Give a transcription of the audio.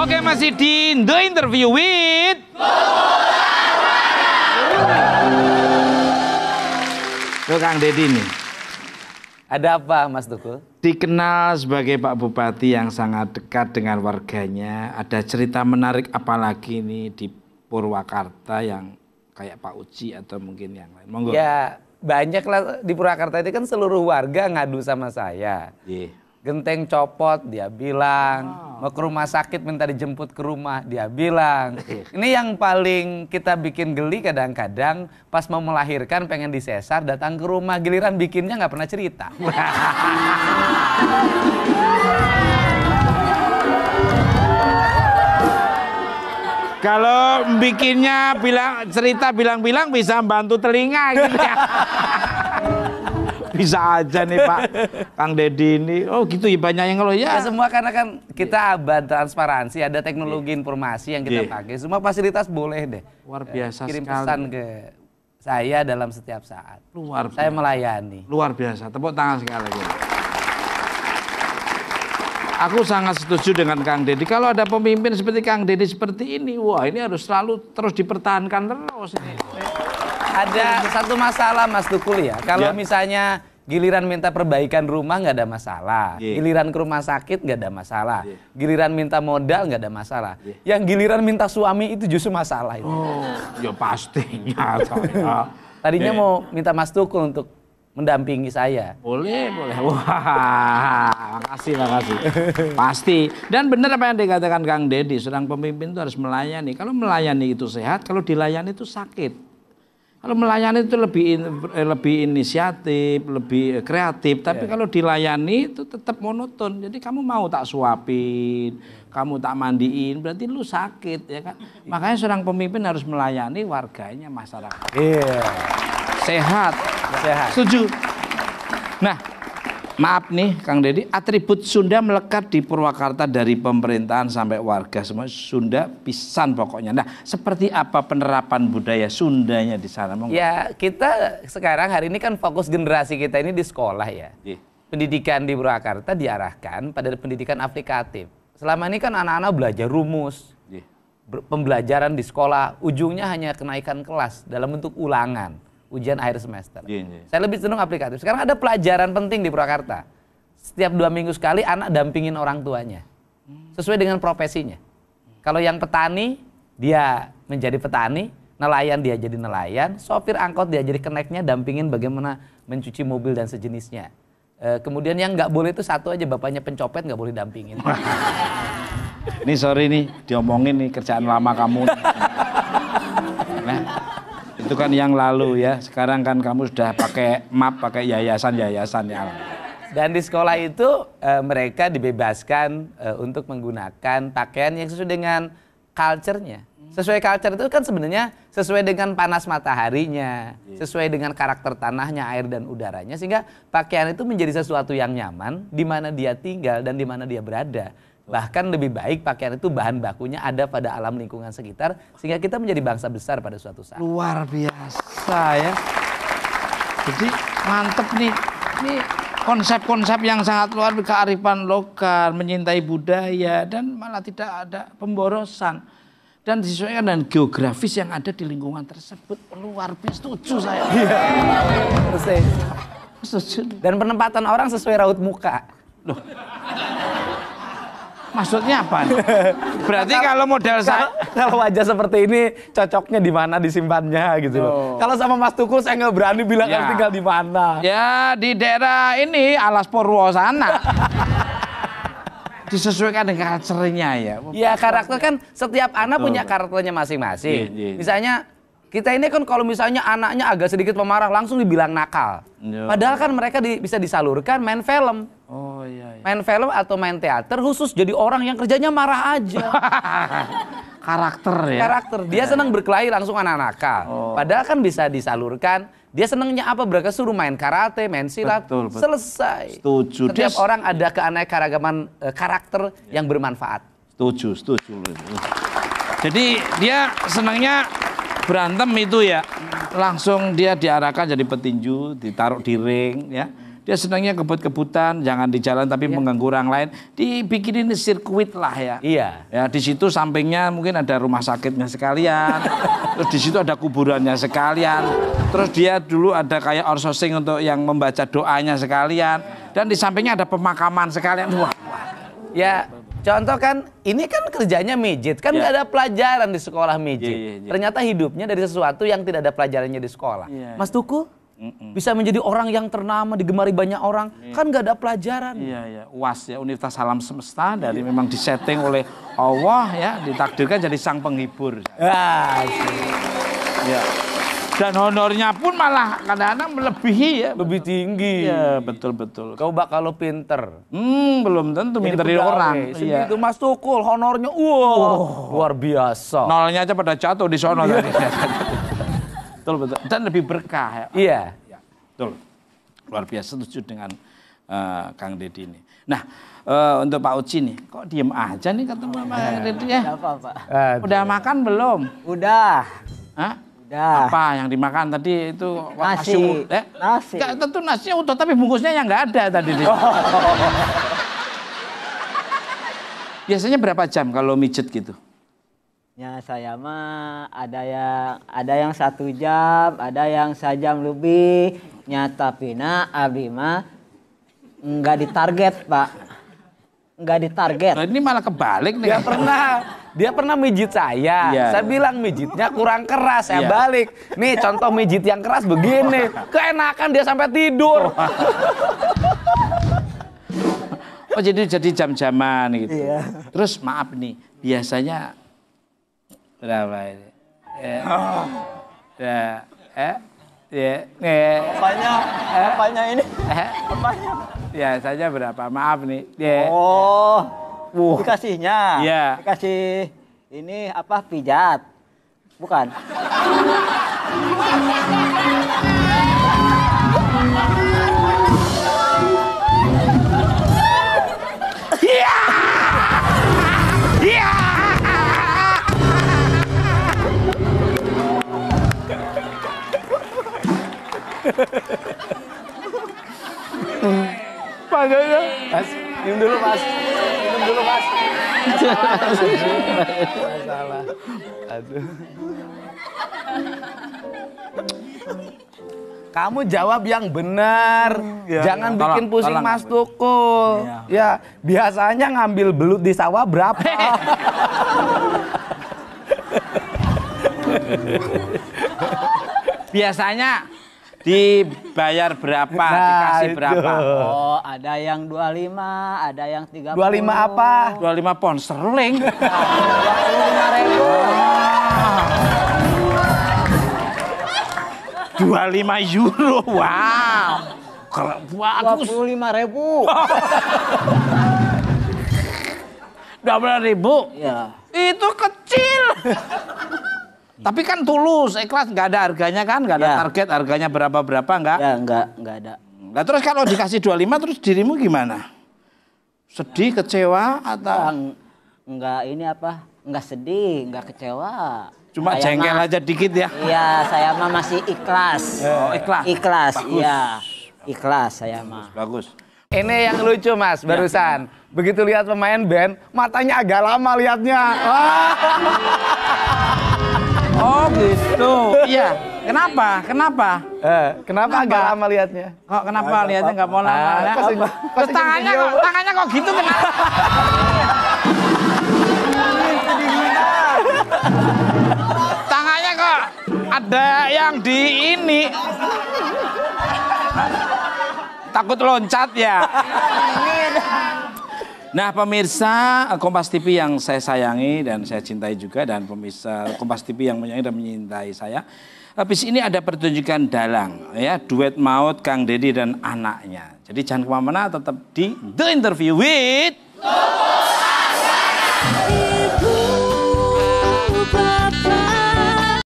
Oke, masih di The Interview with Tuh Kang Deddy nih. Ada apa Mas Tukul? Dikenal sebagai Pak Bupati yang sangat dekat dengan warganya. Ada cerita menarik apalagi nih di Purwakarta yang kayak Pak Uci atau mungkin yang lain. Monggo. Ya banyak lah di Purwakarta itu kan seluruh warga ngadu sama saya. Genteng copot dia bilang, mau ke rumah sakit minta dijemput ke rumah dia bilang. Ini yang paling kita bikin geli kadang-kadang pas mau melahirkan pengen disesar datang ke rumah, giliran bikinnya nggak pernah cerita. Kalau bikinnya cerita bilang-bilang bisa bantu telinga gitu ya. Bisa aja nih Pak Kang Deddy ini. Oh gitu ya, banyak yang kalau ya. Semua karena kan kita abad transparansi, ada teknologi informasi yang kita pakai. Semua fasilitas boleh deh. Luar biasa kirim sekali. Pesan ke saya dalam setiap saat. Luar biasa. Saya melayani. Luar biasa. Tepuk tangan sekali lagi. Aku sangat setuju dengan Kang Deddy. Kalau ada pemimpin seperti Kang Deddy seperti ini, wah ini harus selalu terus dipertahankan terus ini. Ada satu masalah Mas Tukul ya, kalau misalnya giliran minta perbaikan rumah nggak ada masalah, giliran ke rumah sakit nggak ada masalah, giliran minta modal nggak ada masalah, yang giliran minta suami itu justru masalah itu. Oh, ya pastinya. Tadinya mau minta Mas Tukul untuk mendampingi saya. Boleh, boleh. Wah, makasih. Pasti. Dan benar apa yang dikatakan Kang Deddy, seorang pemimpin itu harus melayani. Kalau melayani itu sehat, kalau dilayani itu sakit. Kalau melayani itu lebih inisiatif, lebih kreatif. Tapi kalau dilayani itu tetap monoton. Jadi kamu mau tak suapin, kamu tak mandiin, berarti lu sakit ya kan. Makanya seorang pemimpin harus melayani warganya, masyarakat. Sehat. Setuju. Nah, maaf nih Kang Deddy, atribut Sunda melekat di Purwakarta dari pemerintahan sampai warga semua Sunda pisan pokoknya. Nah, seperti apa penerapan budaya Sundanya di sana? Ya, kita sekarang hari ini kan fokus generasi kita ini di sekolah ya. Pendidikan di Purwakarta diarahkan pada pendidikan aplikatif. Selama ini kan anak-anak belajar rumus. Pembelajaran di sekolah ujungnya hanya kenaikan kelas dalam bentuk ulangan. Ujian akhir semester. Saya lebih cenderung aplikatif. Sekarang ada pelajaran penting di Purwakarta. Setiap 2 minggu sekali anak dampingin orang tuanya. Sesuai dengan profesinya. Kalau yang petani, dia menjadi petani. Nelayan, dia jadi nelayan. Sopir angkot, dia jadi keneknya dampingin bagaimana mencuci mobil dan sejenisnya. Kemudian yang nggak boleh itu satu aja, bapaknya pencopet nggak boleh dampingin. Ini sorry nih, diomongin nih kerjaan lama kamu. Nah, itu kan yang lalu ya. Sekarang kan kamu sudah pakai map, pakai yayasan-yayasan ya. Dan di sekolah itu mereka dibebaskan untuk menggunakan pakaian yang sesuai dengan culture-nya. Sesuai culture itu kan sebenarnya sesuai dengan panas mataharinya, sesuai dengan karakter tanahnya, air dan udaranya, sehingga pakaian itu menjadi sesuatu yang nyaman di mana dia tinggal dan di mana dia berada. Bahkan lebih baik pakaian itu bahan bakunya ada pada alam lingkungan sekitar sehingga kita menjadi bangsa besar pada suatu saat. Luar biasa ya. Jadi mantep nih. Ini konsep-konsep yang sangat luar biasa, kearifan lokal, menyintai budaya dan malah tidak ada pemborosan. Dan disesuaikan dengan geografis yang ada di lingkungan tersebut. Luar biasa, setuju saya. Setuju. Dan penempatan orang sesuai raut muka. Loh. Maksudnya apa? Berarti kalau model saya, kalau wajah seperti ini cocoknya di mana disimpannya gitu loh. Kalau sama Mas Tukul saya nggak berani bilang harus tinggal di mana. Ya di daerah ini Alas Purwo sana. Disesuaikan dengan karakternya ya. Ya karakter kan setiap anak punya karakternya masing-masing. Misalnya kita ini kan kalau misalnya anaknya agak sedikit pemarah langsung dibilang nakal. Padahal kan mereka bisa disalurkan main film. Main film atau main teater khusus jadi orang yang kerjanya marah aja. Karakter ya. Karakter. Dia senang berkelahi langsung anak nakal. Padahal kan bisa disalurkan. Dia senangnya apa? Mereka suruh main karate, main silat. Betul. Selesai. Setuju. Setiap orang ada keanekaragaman karakter yang bermanfaat. Setuju. Jadi dia senangnya berantem itu ya. Langsung dia diarahkan jadi petinju, ditaruh di ring ya. Dia senangnya kebut-kebutan, jangan di jalan tapi mengganggu orang lain. Dibikinin sirkuit lah ya. Iya. Ya di situ sampingnya mungkin ada rumah sakitnya sekalian. Terus di situ ada kuburannya sekalian. Terus dia dulu ada kayak outsourcing untuk yang membaca doanya sekalian. Dan di sampingnya ada pemakaman sekalian. Wah. Ya, contoh kan, ini kan kerjanya mijit, kan nggak ada pelajaran di sekolah mijit. Ternyata hidupnya dari sesuatu yang tidak ada pelajarannya di sekolah. Mas Tuku bisa menjadi orang yang ternama, digemari banyak orang, kan nggak ada pelajaran. Iya, UAS ya, Universitas Alam Semesta, dari memang disetting oleh Allah ya, ditakdirkan jadi sang penghibur. Ya. Dan honornya pun malah kadang-kadang melebihi ya. Lebih tinggi. Iya, betul. Kau bakal lo pinter. Belum tentu minterin orang. Iya. Itu Mas Tukul, honornya luar biasa. Nolnya aja pada jatuh di sono tadi. Betul. Dan lebih berkah ya. Iya. Betul. Luar biasa, setuju dengan Kang Deddy ini. Nah, untuk Pak Uci nih, kok diem aja nih ketemu Pak Deddy ya? Apa? Udah makan belum? Udah. Hah? Udah. Apa yang dimakan tadi itu? Nasi. Nasi. Nggak, tentu nasinya utuh, tapi bungkusnya yang nggak ada tadi. Biasanya berapa jam kalau mijet gitu? Ya saya mah ada yang 1 jam, ada yang 1 jam lebih. Nyatapina abdi mah nggak ditarget, Pak. Nggak ditarget. Nah, ini malah kebalik nih. Dia pernah mijit saya. Iya. Saya bilang mijitnya kurang keras, saya balik. Nih contoh mijit yang keras begini. Keenakan dia sampai tidur. Oh jadi jam-jaman gitu. Iya. Terus maaf nih, biasanya berapa ini? Apanya ini? Apanya? Ya saja berapa? Maaf nih. Dikasihnya. Iya. Dikasih ini apa? Pijat. Bukan. Panggilnya. Mas, minum dulu Mas. Masalah. Aduh. Kamu jawab yang benar. Jangan bikin pusing Mas Tukul. Ya, biasanya ngambil belut di sawah berapa? Biasanya dibayar berapa, dikasih berapa? Oh, ada yang 25, ada yang 30. 25 apa? 25 pound sterling. 25 euro. Wow. Bagus. 25.000. 12.000. Iya. Itu kecil. Tapi kan tulus, ikhlas, nggak ada harganya kan, nggak ada target harganya berapa-berapa nggak? Ya nggak ada. Nah terus kalau dikasih 25 terus dirimu gimana? Sedih, kecewa atau? Nggak ini apa? Nggak sedih, nggak kecewa. Cuma Saya jengkel aja dikit ya? Iya, saya mah masih ikhlas. Oh ikhlas? Ikhlas, Bagus. iya. Ikhlas saya mah. Bagus. Ini yang lucu Mas, barusan. Begitu lihat pemain band, matanya agak lama liatnya. Oh gitu. Iya. Kenapa? Kenapa agak lama liatnya? Kok kenapa lihatnya nggak mau lama? Terus tangannya kok gitu kenapa? Tangannya kok ada yang di ini. Takut loncat ya. Nah pemirsa Kompas TV yang saya sayangi dan saya cintai juga, dan pemirsa Kompas TV yang menyayangi dan menyintai saya. Habis ini ada pertunjukan dalang ya, duet maut Kang Deddy dan anaknya. Jadi jangan kemana-mana, tetap di The Interview with